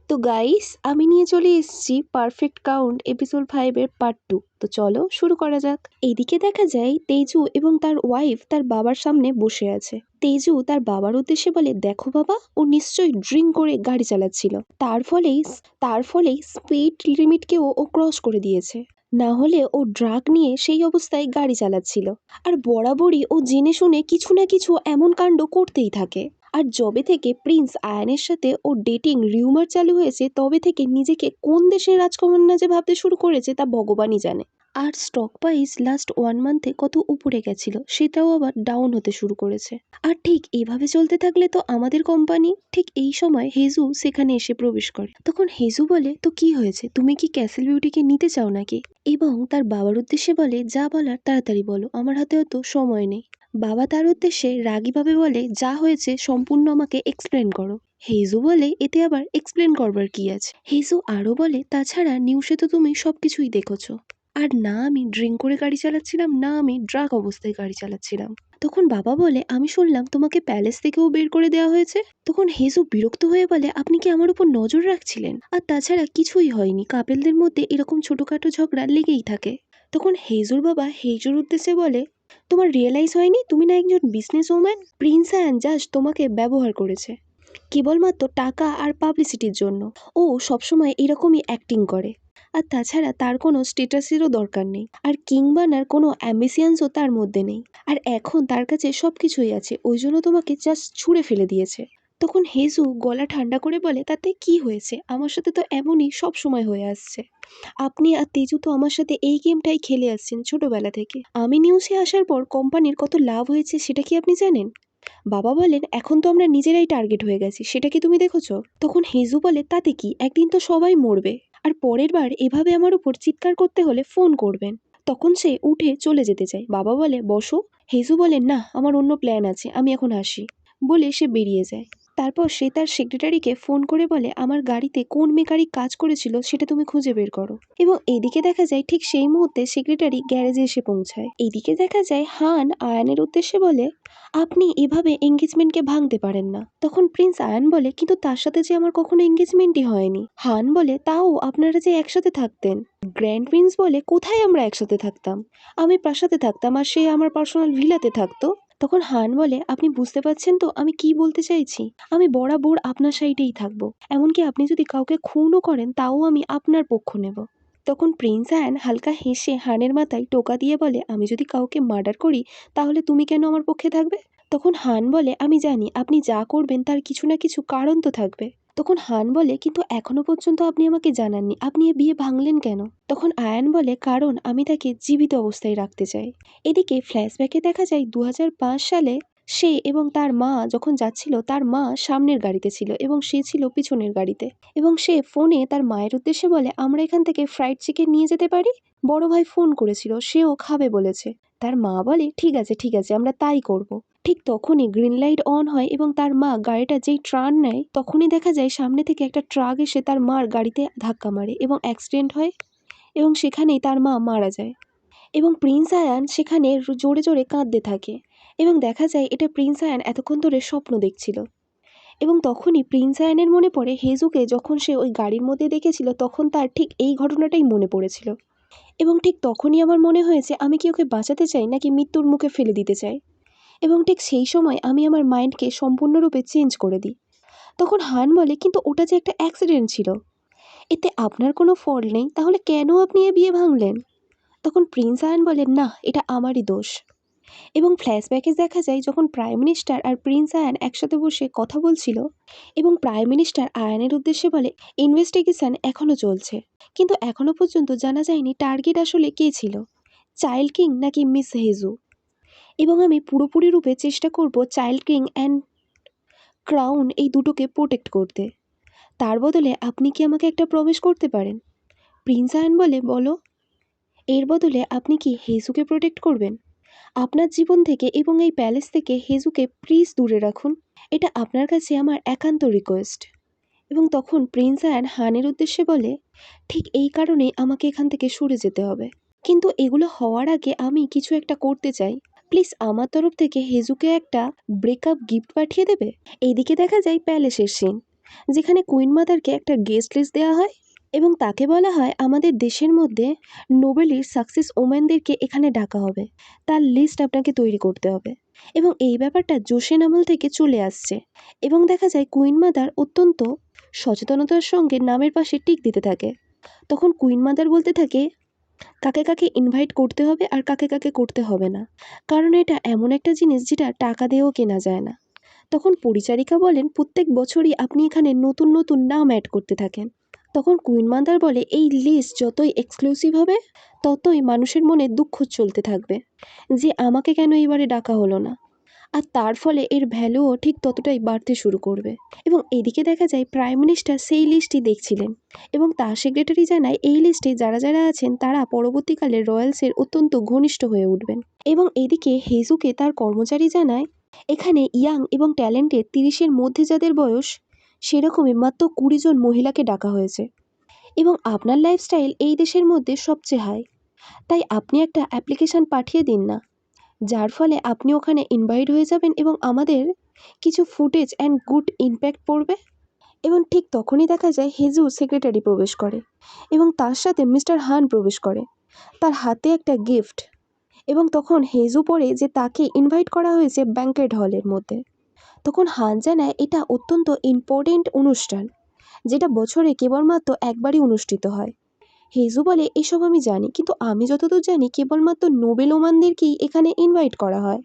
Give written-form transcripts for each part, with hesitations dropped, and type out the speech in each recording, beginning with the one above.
তো গাইস, আমি নিয়ে চলে এসেছি পারফেক্ট কাউন্ট এপিসোড 5 এর পার্ট 2। তো চলো শুরু করা যাক। এইদিকে দেখা যায় তেজু এবং তার ওয়াইফ তার বাবার সামনে বসে আছে। তেজু তার বাবার উদ্দেশ্যে বলে, দেখো বাবা, ও নিশ্চয়ই ড্রিঙ্ক করে গাড়ি চালাচ্ছিল, তার ফলেই স্পিড লিমিটকেও ও ক্রস করে দিয়েছে। না হলে ও ড্রাগ নিয়ে সেই অবস্থায় গাড়ি চালাচ্ছিল। আর বরাবরই ও জেনে শুনে কিছু না কিছু এমন কাণ্ড করতেই থাকে। আর যবে থেকে প্রিন্স আয়ানের সাথে ওর ডেটিং রিউমার চালু হয়েছে, তবে থেকে নিজেকে কোন দেশের রাজকন্যা যে ভাবতে শুরু করেছে তা ভগবানই জানে। আর স্টক প্রাইস লাস্ট 1 মান্থে কত উপরে গেছিল, সেটাও আবার ডাউন হতে শুরু করেছে। আর ঠিক এভাবে চলতে থাকলে তো আমাদের কোম্পানি। ঠিক এই সময় হেজু সেখানে এসে প্রবেশ করে। তখন হেজু বলে, তো কি হয়েছে, তুমি কি ক্যাসেল বিউটিকে নিতে চাও নাকি? এবং তার বাবার উদ্দেশ্যে বলে, যা বলার তাড়াতাড়ি বলো, আমার হাতে অত সময় নেই। বাবা তার উদ্দেশ্যে রাগীভাবে বলে, যা হয়েছে সম্পূর্ণ আমাকে এক্সপ্লেন করো। হেজু বলে, এতে আবার এক্সপ্লেন করবার কি আছে? হেজু আরো বলে, তাছাড়া নিউজে তো তুমি সবকিছুই দেখেছো। আর না আমি ড্রিঙ্ক করে গাড়ি চালাচ্ছিলাম, না আমি ড্রাগ অবস্থায় গাড়ি চালাচ্ছিলাম। তখন বাবা বলে, আমি শুনলাম তোমাকে প্যালেস থেকেও বের করে দেওয়া হয়েছে। তখন হেজু বিরক্ত হয়ে বলে, আপনি কি আমার উপর নজর রাখছিলেন? আর তাছাড়া কিছুই হয়নি, কাপেলদের মধ্যে এরকম ছোটখাটো ঝগড়া লেগেই থাকে। তখন হেজুর বাবা হেজুর উদ্দেশ্যে বলে, তোমার রিয়েলাইজ হয়নি তুমি না একজন business woman? Prince and just তোমাকে ব্যবহার করেছে কেবলমাত্র টাকা আর পাবলিসিটির জন্য। ও সবসময় এরকমই অ্যাক্টিং করে। আর তাছাড়া তার কোনো স্টেটাসেরও দরকার নেই, আর কিং বানার কোনো অ্যাম্বিশিয়ান্সও তার মধ্যে নেই। আর এখন তার কাছে সব কিছুই আছে, ওই জন্য তোমাকে জাস্ট ছুঁড়ে ফেলে দিয়েছে। তখন হেজু গলা ঠান্ডা করে বলে, তাতে কি হয়েছে, আমার সাথে তো এমনই সব সময় হয়ে আসছে। আপনি আর তেজু তো আমার সাথে এই গেমটাই খেলে আসছেন ছোটবেলা থেকে। আমি নিউজে আসার পর কোম্পানির কত লাভ হয়েছে সেটা কি আপনি জানেন? বাবা বলেন, এখন তো আমরা নিজেরাই টার্গেট হয়ে গেছি, সেটা কি তুমি দেখেছো? তখন হেজু বলে, তাতে কি, একদিন তো সবাই মরবে। আর পরের বার এভাবে আমার উপর চিৎকার করতে হলে ফোন করবেন। তখন সে উঠে চলে যেতে চায়। বাবা বলে, বসো। হেজু বলেন, না, আমার অন্য প্ল্যান আছে, আমি এখন আসি। বলে সে বেরিয়ে যায়। তারপর সে তার সেক্রেটারিকে ফোন করে বলে, আমার গাড়িতে কোন মেকানিক কাজ করেছিল সেটা তুমি খুঁজে বের করো। এবং এদিকে দেখা যায় ঠিক সেই মুহূর্তে সেক্রেটারি গ্যারেজে এসে পৌঁছায়। এদিকে দেখা যায় হান আয়ানের উদ্দেশ্যে বলে, আপনি এভাবে এঙ্গেজমেন্টকে ভাঙতে পারেন না। তখন প্রিন্স আয়ান বলে, কিন্তু তার সাথে যে আমার কখনো এঙ্গেজমেন্টই হয়নি। হান বলে, তাও আপনারা যে একসাথে থাকতেন। গ্র্যান্ড প্রিন্স বলে, কোথায় আমরা একসাথে থাকতাম? আমি প্রাসাদে থাকতাম আর সে আমার পার্সোনাল ভিলাতে থাকতো। তখন হান বলে, আপনি বুঝতে পারছেন তো আমি কি বলতে চাইছি? আমি বরাবর আপনার সাইডেই থাকবো, এমনকি আপনি যদি কাউকে খুনও করেন তাও আমি আপনার পক্ষ নেব। তখন প্রিন্স অ্যান হালকা হেসে হানের মাথায় টোকা দিয়ে বলে, আমি যদি কাউকে মার্ডার করি তাহলে তুমি কেন আমার পক্ষে থাকবে? তখন হান বলে, আমি জানি আপনি যা করবেন তার কিছু না কিছু কারণ তো থাকবে। তখন হান বলে, কিন্তু এখনো পর্যন্ত আপনি আমাকে জানাননি আপনি এ বিয়ে ভাঙলেন কেন? তখন আয়ান বলে, কারণ আমি তাকে জীবিত অবস্থায় রাখতে চাই। এদিকে ফ্ল্যাশব্যাকে দেখা যায় 2005 সালে সে এবং তার মা যখন যাচ্ছিল, তার মা সামনের গাড়িতে ছিল এবং সে ছিল পিছনের গাড়িতে। এবং সে ফোনে তার মায়ের উদ্দেশ্যে বলে, আমরা এখান থেকে ফ্রাইড চিকেন নিয়ে যেতে পারি? বড় ভাই ফোন করেছিল, সেও খাবে বলেছে। তার মা বলে, ঠিক আছে ঠিক আছে, আমরা তাই করব। ঠিক তখনই গ্রিন লাইট অন হয় এবং তার মা গাড়িটা যেই টার্ন নেয়, তখনই দেখা যায় সামনে থেকে একটা ট্রাক এসে তার মার গাড়িতে ধাক্কা মারে এবং অ্যাক্সিডেন্ট হয় এবং সেখানেই তার মা মারা যায়। এবং প্রিন্স আয়ান সেখানে জোরে জোরে কাঁদতে থাকে এবং দেখা যায় এটা প্রিন্স আয়ান এতক্ষণ ধরে স্বপ্ন দেখছিল। এবং তখনই প্রিন্স আয়ানের মনে পড়ে হেজুকে যখন সে ওই গাড়ির মধ্যে দেখেছিল, তখন তার ঠিক এই ঘটনাটাই মনে পড়েছিল। এবং ঠিক তখনই আমার মনে হয়েছে, আমি কি ওকে বাঁচাতে চাই নাকি মৃত্যুর মুখে ফেলে দিতে চাই? এবং ঠিক সেই সময় আমি আমার মাইন্ডকে সম্পূর্ণরূপে চেঞ্জ করে দিই। তখন হান বলে, কিন্তু ওটা যে একটা অ্যাক্সিডেন্ট ছিল, এতে আপনার কোনো ফল্ট নেই, তাহলে কেন আপনি এ বিয়ে ভাঙলেন? তখন প্রিন্স আয়ান বলে, না, এটা আমারই দোষ। এবং ফ্ল্যাশব্যাকে দেখা যায় যখন প্রাইম মিনিস্টার আর প্রিন্স আয়ান একসাথে বসে কথা বলছিল এবং প্রাইম মিনিস্টার আয়ানের উদ্দেশ্যে বলে, ইনভেস্টিগেশন এখনও চলছে, কিন্তু এখনও পর্যন্ত জানা যায়নি টার্গেট আসলে কে ছিল, চাইল্ড কিং নাকি মিস হেজু। এবং আমি পুরোপুরি রূপে চেষ্টা করব চাইল্ড কিং অ্যান্ড ক্রাউন এই দুটোকে প্রোটেক্ট করতে। তার বদলে আপনি কি আমাকে একটা প্রমিস করতে পারেন? প্রিন্স আয়ান বলে, বলো। এর বদলে আপনি কি হেজুকে প্রোটেক্ট করবেন? আপনার জীবন থেকে এবং এই প্যালেস থেকে হেজুকে প্লিজ দূরে রাখুন, এটা আপনার কাছে আমার একান্ত রিকোয়েস্ট। এবং তখন প্রিন্স অ্যান হানের উদ্দেশ্যে বলে, ঠিক এই কারণেই আমাকে এখান থেকে সরে যেতে হবে, কিন্তু এগুলো হওয়ার আগে আমি কিছু একটা করতে চাই। প্লিজ আমার তরফ থেকে হেজুকে একটা ব্রেকআপ গিফট পাঠিয়ে দেবে। এইদিকে দেখা যায় প্যালেসের সিন। যেখানে কুইন মাদারকে একটা গেস্ট লিস্ট দেওয়া হয় এবং তাকে বলা হয় আমাদের দেশের মধ্যে নোবেলের সাকসেস ওম্যানদেরকে এখানে ডাকা হবে, তার লিস্ট আপনাকে তৈরি করতে হবে। এবং এই ব্যাপারটা জোসেন আমল থেকে চলে আসছে এবং দেখা যায় কুইন মাদার অত্যন্ত সচেতনতার সঙ্গে নামের পাশে টিক দিতে থাকে। তখন কুইন মাদার বলতে থাকে কাকে কাকে ইনভাইট করতে হবে আর কাকে কাকে করতে হবে না, কারণ এটা এমন একটা জিনিস যেটা টাকা দিয়েও কেনা যায় না। তখন পরিচারিকা বলেন প্রত্যেক বছরই আপনি এখানে নতুন নতুন নাম অ্যাড করতে থাকেন। তখন কুইন মাদার বলে এই লিস্ট যতই এক্সক্লুসিভ হবে ততই মানুষের মনে দুঃখ চলতে থাকবে যে আমাকে কেন এবারে ডাকা হলো না, আর তার ফলে এর ভ্যালুও ঠিক ততটাই বাড়তে শুরু করবে। এবং এদিকে দেখা যায় প্রাইম মিনিস্টার সেই লিস্টটি দেখছিলেন এবং তার সেক্রেটারি জানায় এই লিস্টে যারা যারা আছেন তারা পরবর্তীকালে রয়্যালসের অত্যন্ত ঘনিষ্ঠ হয়ে উঠবেন। এবং এদিকে হেজুকে তার কর্মচারী জানায় এখানে ইয়াং এবং ট্যালেন্টেড 30-এর মধ্যে যাদের বয়স সেরকমই মাত্র 20 জন মহিলাকে ডাকা হয়েছে এবং আপনার লাইফস্টাইল এই দেশের মধ্যে সবচেয়ে হাই, তাই আপনি একটা অ্যাপ্লিকেশান পাঠিয়ে দিন না, যার ফলে আপনি ওখানে ইনভাইট হয়ে যাবেন এবং আমাদের কিছু ফুটেজ অ্যান্ড গুড ইম্প্যাক্ট পড়বে। এবং ঠিক তখনই দেখা যায় হেজু সেক্রেটারি প্রবেশ করে এবং তার সাথে মিস্টার হান প্রবেশ করে, তার হাতে একটা গিফট। এবং তখন হেজু পড়ে যে তাকে ইনভাইট করা হয়েছে ব্যাঙ্কেট হলের মধ্যে। তখন হান জানায় এটা অত্যন্ত ইম্পর্টেন্ট অনুষ্ঠান যেটা বছরে কেবলমাত্র একবারই অনুষ্ঠিত হয়। হেজু বলে এসব আমি জানি, কিন্তু আমি যতদূর জানি কেবলমাত্র নোবেল ওমানদেরকেই এখানে ইনভাইট করা হয়,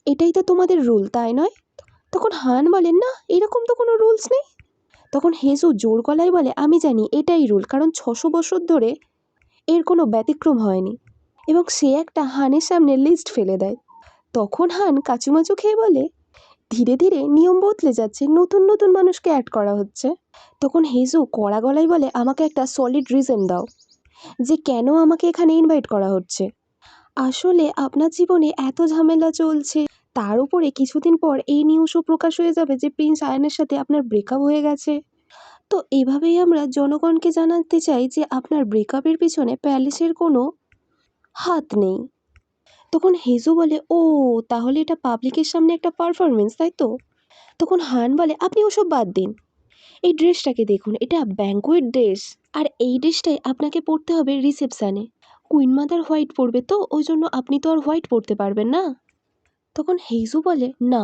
এটাই তো তোমাদের রুল তাই নয়? তখন হান বলেন না, এরকম তো কোনো রুলস নেই। তখন হেজু জোর গলায় বলে আমি জানি এটাই রুল, কারণ 600 বছর ধরে এর কোনো ব্যতিক্রম হয়নি। এবং সে একটা হানের সামনে লিস্ট ফেলে দেয়। তখন হান কাচুমাচু খেয়ে বলে ধীরে ধীরে নিয়ম বদলে যাচ্ছে, নতুন নতুন মানুষকে অ্যাড করা হচ্ছে। তখন হেজু কড়া গলায় বলে আমাকে একটা সলিড রিজন দাও যে কেন আমাকে এখানে ইনভাইট করা হচ্ছে। আসলে আপনার জীবনে এত ঝামেলা চলছে, তার উপরে কিছুদিন পর এই নিউজও প্রকাশ হয়ে যাবে যে প্রিন্স আয়ানের সাথে আপনার ব্রেকআপ হয়ে গেছে। তো এভাবেই আমরা জনগণকে জানাতে চাই যে আপনার ব্রেকআপের পিছনে প্যালেসের কোনো হাত নেই। তখন হেজু বলে ও তাহলে এটা পাবলিকের সামনে একটা পারফরমেন্স তাই তো? তখন হান বলে আপনি ওসব বাদ দিন, এই ড্রেসটাকে দেখুন, এটা ব্যাঙ্কোয়েট ড্রেস, আর এই ড্রেসটাই আপনাকে পরতে হবে রিসেপশানে। কুইন মাদার হোয়াইট পরবে তো ওই জন্য আপনি তো আর হোয়াইট পরতে পারবেন না। তখন হেজু বলে না।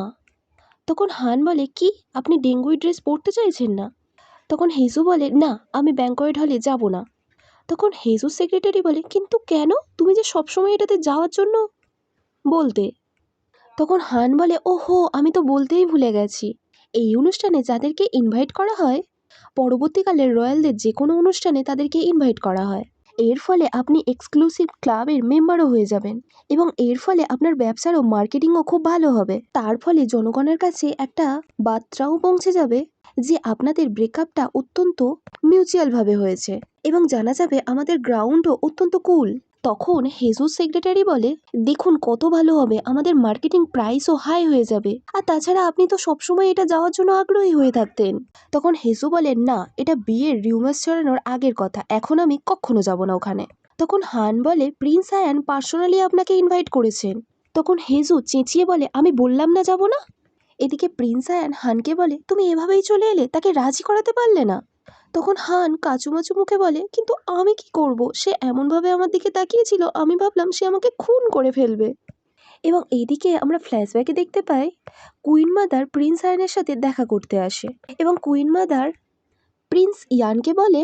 তখন হান বলে কি আপনি ডেঙ্গুই ড্রেস পরতে চাইছেন না? তখন হেজু বলে না আমি ব্যাঙ্কোয়েট হলে যাব না। তখন হেজুর সেক্রেটারি বলে কিন্তু কেন, তুমি যে সবসময় এটাতে যাওয়ার জন্য বলতে। তখন হান বলে ওহো আমি তো বলতেই ভুলে গেছি, এই অনুষ্ঠানে যাদেরকে ইনভাইট করা হয় পরবর্তীকালে রয়্যালদের যে কোনো অনুষ্ঠানে তাদেরকে ইনভাইট করা হয়। এর ফলে আপনি এক্সক্লুসিভ ক্লাবের মেম্বারও হয়ে যাবেন এবং এর ফলে আপনার ব্যবসারও মার্কেটিংও খুব ভালো হবে। তার ফলে জনগণের কাছে একটা বার্তাও পৌঁছে যাবে যে আপনাদের ব্রেকআপটা অত্যন্ত মিউচুয়ালভাবে হয়েছে এবং জানা যাবে আমাদের গ্রাউন্ডও অত্যন্ত কুল। তখন হেজুস সেক্রেটারি বলে দেখুন কত ভালো হবে, আমাদের মার্কেটিং প্রাইসও হাই হয়ে যাবে, আর তাছাড়া আপনি তো সবসময় এটা যাওয়ার জন্য আগ্রহী হয়ে থাকতেন। তখন হেজু বলে না এটা বিয়ের রিউমার্স ছড়ানোর আগের কথা, এখন আমি কখনো যাব না ওখানে। তখন হান বলে প্রিন্স আয়ান পার্সোনালি আপনাকে ইনভাইট করেছেন। তখন হেজু চেঁচিয়ে বলে আমি বললাম না যাব না। এদিকে প্রিন্স আয়ান হানকে বলে তুমি এভাবেই চলে এলে, তাকে রাজি করাতে পারলে না? তখন হান কাচুমাচু মুখে বলে কিন্তু আমি কি করব, সে এমনভাবে আমার দিকে তাকিয়েছিল আমি ভাবলাম সে আমাকে খুন করে ফেলবে। এবং এইদিকে আমরা ফ্ল্যাশব্যাকে দেখতে পাই কুইন মাদার প্রিন্স আয়ানের সাথে দেখা করতে আসে এবং কুইন মাদার প্রিন্স ইয়ানকে বলে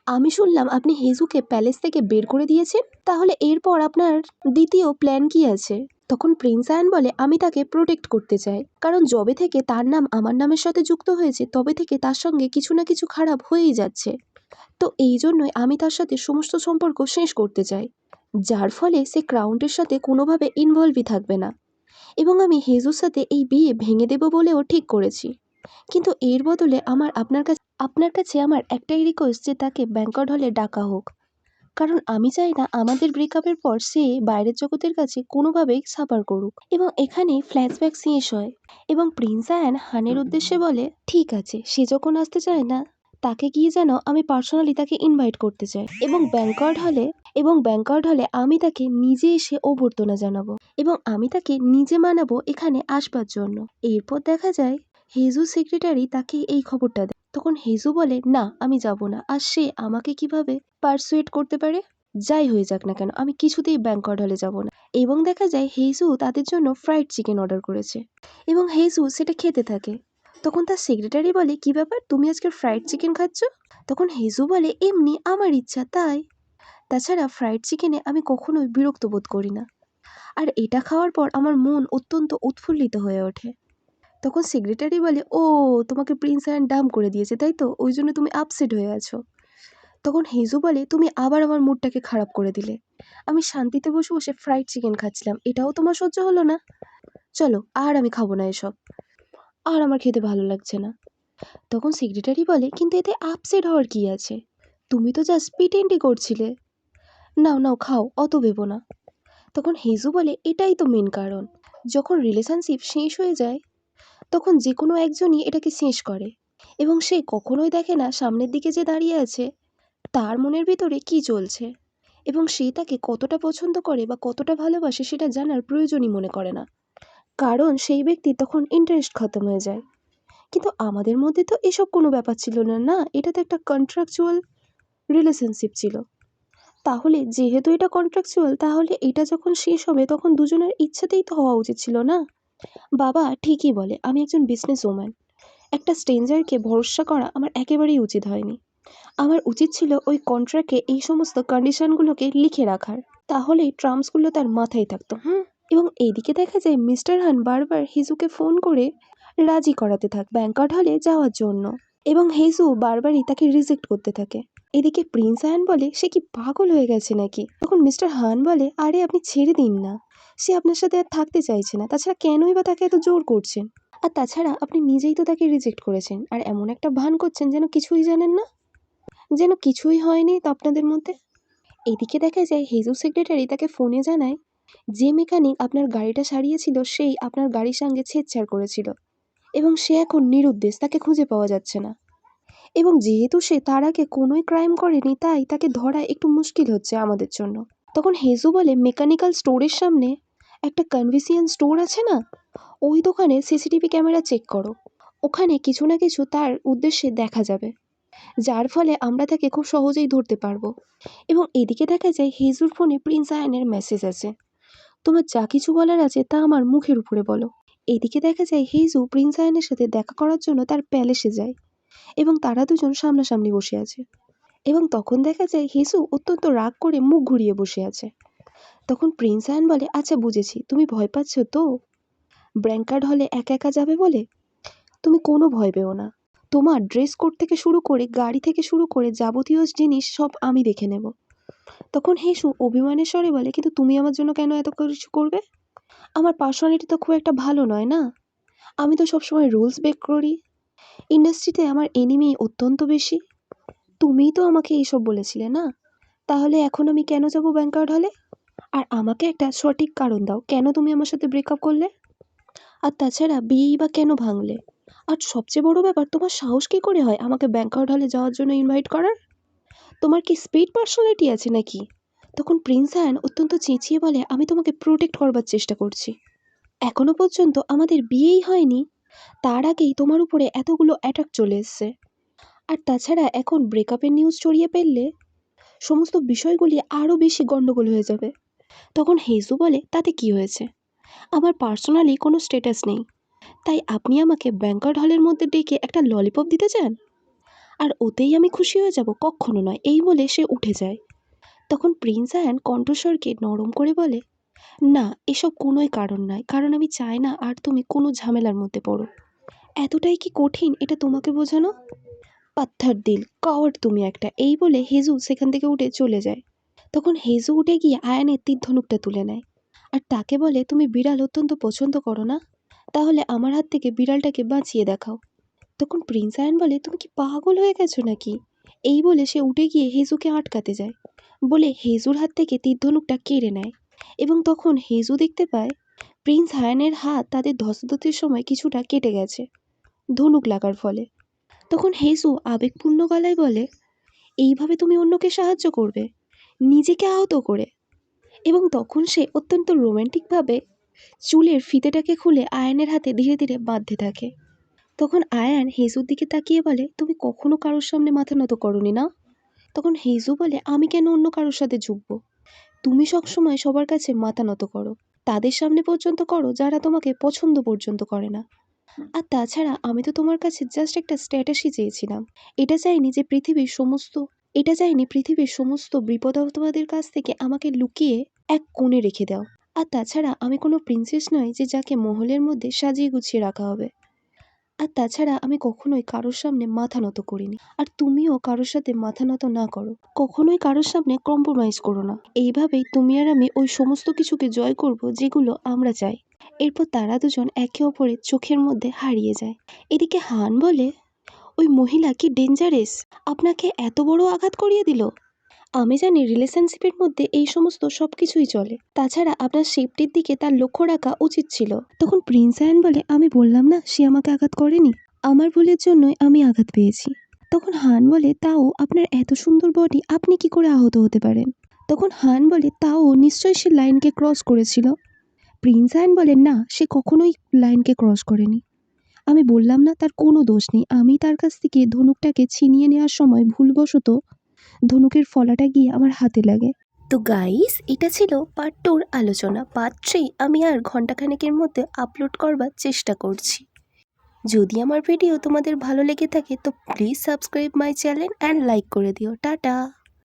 আমি শুনলাম আপনি হেজুকে প্যালেস থেকে বের করে দিয়েছেন, তাহলে এরপর আপনার দ্বিতীয় প্ল্যান কি আছে? তখন প্রিন্স আয়ান বলে আমি তাকে প্রোটেক্ট করতে চাই, কারণ যবে থেকে তার নাম আমার নামের সাথে যুক্ত হয়েছে তবে থেকে তার সঙ্গে কিছু না কিছু খারাপ হয়েই যাচ্ছে, তো এই জন্যই আমি তার সাথে সমস্ত সম্পর্ক শেষ করতে চাই, যার ফলে সে ক্রাউন্টের সাথে কোনোভাবে ইনভলভই থাকবে না এবং আমি হেজুর সাথে এই বিয়ে ভেঙে দেব বলেও ঠিক করেছি। কিন্তু এর বদলে আপনার কাছে আমার একটাই রিকোয়েস্ট যে তাকে ব্যাঙ্কট হলে ডাকা হোক, কারণ আমি চাই না আমাদের ব্রেকআপের পর সে বাইরের জগতের কাছে কোনোভাবেই সাফার করুক। এবং এখানেই ফ্ল্যাশব্যাক শেষ হয় এবং প্রিন্স আয়ান হানের উদ্দেশ্যে বলে ঠিক আছে সে যখন আসতে চায় না তাকে গিয়ে যেন আমি পার্সোনালি তাকে ইনভাইট করতে চাই এবং ব্যাঙ্কট হলে আমি তাকে নিজে এসে অভ্যর্থনা জানাবো এবং আমি তাকে নিজে মানাবো এখানে আসবার জন্য। এরপর দেখা যায় হেজু সেক্রেটারি তাকে এই খবরটা দেয় তখন হেজু বলে, না আমি যাব না। আর সে আমাকে কিভাবে পারসুয়েট করতে পারে? যাই হয়ে যাক না কেন, আমি কিছুতেই ব্যাংকট হলে যাব না। এবং দেখা যায় হেজু তাদের জন্য ফ্রাইড চিকেন অর্ডার করেছে এবং হেজু সেটা খেতে থাকে। তখন তার সেক্রেটারি বলে, কি ব্যাপার, তুমি আজকে ফ্রাইড চিকেন খাচ্ছ? তখন হেজু বলে, এমনি আমার ইচ্ছা তাই। তাছাড়া ফ্রাইড চিকেনে আমি কখনোই বিরক্ত বোধ করি না, আর এটা খাওয়ার পর আমার মন অত্যন্ত উৎফুল্লিত হয়ে ওঠে। তখন সেক্রেটারি বলে, ও তোমাকে প্রিন্স অ্যান্ড ডাম করে দিয়েছে তাই তো, ওই জন্য তুমি আপসেট হয়ে আছো। তখন হেজু বলে, তুমি আবার আমার মুডটাকে খারাপ করে দিলে। আমি শান্তিতে বসে বসে ফ্রাইড চিকেন খাচ্ছিলাম, এটাও তোমার সহ্য হলো না? চলো, আর আমি খাবো না এসব, আর আমার খেতে ভালো লাগছে না। তখন সেক্রেটারি বলে, কিন্তু এতে আপসেট হওয়ার কি আছে, তুমি তো জাস্ট প্রিটেন্ডই করছিলে। নাও নাও খাও, অত ভেবো না। তখন হেজু বলে, এটাই তো মেন কারণ, যখন রিলেশনশিপ শেষ হয়ে যায় তখন যে কোনো একজনই এটাকে শেষ করে, এবং সে কখনোই দেখে না সামনের দিকে যে দাঁড়িয়ে আছে তার মনের ভিতরে কি চলছে, এবং সে তাকে কতটা পছন্দ করে বা কতটা ভালোবাসে সেটা জানার প্রয়োজনই মনে করে না, কারণ সেই ব্যক্তি তখন ইন্টারেস্ট খতম হয়ে যায়। কিন্তু আমাদের মধ্যে তো এসব কোনো ব্যাপার ছিল না, না, এটা তো একটা কন্ট্রাকচুয়াল রিলেশনশিপ ছিল। তাহলে যেহেতু এটা কন্ট্রাকচুয়াল, তাহলে এটা যখন শেষ হবে তখন দুজনের ইচ্ছাতেই তো হওয়া উচিত ছিল, না? বাবা ঠিকই বলে, আমি একজন বিজনেস ওম্যান, একটা স্ট্রেঞ্জারকে ভরসা করা আমার একেবারেই উচিত হয়নি। আমার উচিত ছিল ওই কন্ট্রাক্টে এই সমস্ত কন্ডিশনগুলোকে লিখে রাখার, তাহলেই টার্মসগুলো তার মাথায় থাকতো। এবং এইদিকে দেখা যায় মিস্টার হান বারবার হিজুকে ফোন করে রাজি করাতে থাকে ব্যাংকট হলে যাওয়ার জন্য, এবং হেজু বারবারই তাকে রিজেক্ট করতে থাকে। এদিকে প্রিন্স হান বলে, সে কি পাগল হয়ে গেছে নাকি? তখন মিস্টার হান বলে, আরে আপনি ছেড়ে দিন না, সে আপনার সাথে আর থাকতে চাইছে না, তাছাড়া কেনই বা তাকে এত জোর করছেন? আর তাছাড়া আপনি নিজেই তো তাকে রিজেক্ট করেছেন, আর এমন একটা ভান করছেন যেন কিছুই জানেন না, যেন কিছুই হয়নি তো আপনাদের মধ্যে। এদিকে দেখা যায় হেজু সেক্রেটারি তাকে ফোনে জানায়, যে মেকানিক আপনার গাড়িটা সারিয়েছিল সেই আপনার গাড়ির সঙ্গে ছেড়ছাড় করেছিল, এবং সে এখন নিরুদ্দেশ, তাকে খুঁজে পাওয়া যাচ্ছে না। এবং যেহেতু সে তার আগে কোনোই ক্রাইম করেনি, তাই তাকে ধরা একটু মুশকিল হচ্ছে আমাদের জন্য। তখন হেজু বলে, মেকানিক্যাল স্টোরের সামনে একটা কনভিনিয়েন্স স্টোর আছে না, ওই দোকানে সিসিটিভি ক্যামেরা চেক করো, ওখানে কিছু না কিছু তার উদ্দেশ্যে দেখা যাবে, যার ফলে আমরা তাকে খুব সহজেই ধরতে পারবো। এবং এদিকে দেখা যায় হেজুর ফোনে প্রিন্স আয়ানের মেসেজ আছে, তোমার যা কিছু বলার আছে তা আমার মুখের উপরে বলো। এদিকে দেখা যায় হেজু প্রিন্স আয়ানের সাথে দেখা করার জন্য তার প্যালেসে যায়, এবং তারা দুজন সামনাসামনি বসে আছে। এবং তখন দেখা যায় হেজু অত্যন্ত রাগ করে মুখ ঘুরিয়ে বসে আছে। তখন প্রিন্স আয়ান বলে, আচ্ছা বুঝেছি, তুমি ভয় পাচ্ছ তো ব্র্যাঙ্কার্ড হলে একা একা যাবে বলে। তুমি কোনো ভয় পেও না, তোমার ড্রেস কোড থেকে শুরু করে গাড়ি থেকে শুরু করে যাবতীয় জিনিস সব আমি দেখে নেব। তখন হেসু অভিমানের স্বরে বলে, কিন্তু তুমি আমার জন্য কেন এত কিছু করবে? আমার পার্সোনালিটি তো খুব একটা ভালো নয় না, আমি তো সবসময় রুলস ব্রেক করি, ইন্ডাস্ট্রিতে আমার এনিমি অত্যন্ত বেশি। তুমিই তো আমাকে এইসব বলেছিলে না, তাহলে এখন আমি কেন যাব ব্যাংকার্ড হলে? আর আমাকে একটা সঠিক কারণ দাও, কেন তুমি আমার সাথে ব্রেকআপ করলে? আর তাছাড়া বিয়েই বা কেন ভাঙলে? আর সবচেয়ে বড় ব্যাপার, তোমার সাহস কী করে হয় আমাকে ব্যাংকআউট হলে যাওয়ার জন্য ইনভাইট করার? তোমার কি স্পিড পার্সোনালিটি আছে নাকি? তখন প্রিন্স হ্যান অত্যন্ত চেঁচিয়ে বলে, আমি তোমাকে প্রোটেক্ট করবার চেষ্টা করছি, এখনো পর্যন্ত আমাদের বিয়েই হয়নি, তার আগেই তোমার উপরে এতগুলো অ্যাটাক চলে এসছে। আর তাছাড়া এখন ব্রেকআপের নিউজ ছড়িয়ে ফেললে সমস্ত বিষয়গুলি আরও বেশি গণ্ডগোল হয়ে যাবে। তখন হেজু বলে, তাতে কি হয়েছে, আমার পার্সোনালি কোনো স্ট্যাটাস নেই, তাই আপনি আমাকে ব্যাংকট হলের মধ্যে ডেকে একটা ললিপপ দিতে চান, আর ওতেই আমি খুশি হয়ে যাব? কখনো নয়। এই বলে সে উঠে যায়। তখন প্রিন্স অ্যান কণ্ঠস্বরকে নরম করে বলে, না, এসব কোনোই কারণ নয়, কারণ আমি চাই না আর তুমি কোনো ঝামেলার মধ্যে পড়ো। এতটাই কি কঠিন এটা তোমাকে বোঝানো? পাত্থার দিল কাওয়ার্ড তুমি একটা। এই বলে হেজু সেখান থেকে উঠে চলে যায়। তখন হেজু উঠে গিয়ে আয়ানের তীর ধনুকটা তুলে নেয়, আর তাকে বলে, তুমি বিড়াল অত্যন্ত পছন্দ করো না, তাহলে আমার হাত থেকে বিড়ালটাকে বাঁচিয়ে দেখাও। তখন প্রিন্স আয়ান বলে, তুমি কি পাগল হয়ে গেছো নাকি? এই বলে সে উঠে গিয়ে হেজুকে আটকাতে যায়, বলে হেজুর হাত থেকে তীর ধনুকটা কেড়ে নেয়। এবং তখন হেজু দেখতে পায় প্রিন্স হায়ানের হাত তাদের ধস্তাধস্তির সময় কিছুটা কেটে গেছে ধনুক লাগার ফলে। তখন হেজু আবেগপূর্ণ গলায় বলে, এইভাবে তুমি অন্যকে সাহায্য করবে, নিজেকে আহত করে? এবং তখন সে অত্যন্ত রোম্যান্টিকভাবে চুলের ফিতেটাকে খুলে আয়নের হাতে ধীরে ধীরে বাঁধতে থাকে। তখন আয়ান হেজুর দিকে তাকিয়ে বলে, তুমি কখনো কারোর সামনে মাথা নত করনি না? তখন হেজু বলে, আমি কেন অন্য কারোর সাথে ঝুঁকবো? তুমি সবসময় সবার কাছে মাথা নত করো, তাদের সামনে পর্যন্ত করো যারা তোমাকে পছন্দ পর্যন্ত করে না। আর তাছাড়া আমি তো তোমার কাছে জাস্ট একটা স্ট্যাটাসই চেয়েছিলাম। এটা চাইনি যে পৃথিবীর সমস্ত বিপদাপদের কাছ থেকে আমাকে লুকিয়ে এক কোণে রেখে দাও। আর তাছাড়া আমি কোনো প্রিন্সেস নই যে যাকে মহলের মধ্যে সাজিয়ে গুছিয়ে রাখা হবে। আর তাছাড়া আমি কখনোই কারোর সামনে মাথা নত করিনি, আর তুমিও কারোর সাথে মাথা নত না করো। কখনোই কারোর সামনে কম্প্রোমাইজ করো না। এইভাবেই তুমি আর আমি ওই সমস্ত কিছুকে জয় করব যেগুলো আমরা চাই। এরপর তারা দুজন একে অপরের চোখের মধ্যে হারিয়ে যায়। এদিকে হান বলে, ওই মহিলা কি ডেঞ্জারাস, আপনাকে এত বড় আঘাত করিয়ে দিল। আমি জানি রিলেশনশিপের মধ্যে এই সমস্ত সবকিছুই চলে, তাছাড়া আপনার সেফটির দিকে তার লক্ষ্য রাখা উচিত ছিল। তখন প্রিন্স আয়ান বলে, আমি বললাম না সে আমাকে আঘাত করেনি, আমার ভুলের জন্যই আমি আঘাত পেয়েছি। তখন হান বলে, তাও আপনার এত সুন্দর বডি, আপনি কি করে আহত হতে পারেন? তখন হান বলে, তাও নিশ্চয়ই সে লাইনকে ক্রস করেছিল। প্রিন্স আয়ান বলে, না, সে কখনোই লাইনকে ক্রস করেনি। আমি বললাম না তার কোনো দোষ নেই, আমি তার কাছ থেকে ধনুকটাকে ছিনিয়ে নেওয়ার সময় ভুলবশত ধনুকের ফলাটা গিয়ে আমার হাতে লাগে। তো গাইস, এটা ছিল পার্ট 2 আলোচনা। পার্ট 3 আমি আর ঘন্টাখানেকের মধ্যে আপলোড করবার চেষ্টা করছি। যদি আমার ভিডিও তোমাদের ভালো লেগে থাকে তো please subscribe my channel and like করে দিও। টাটা।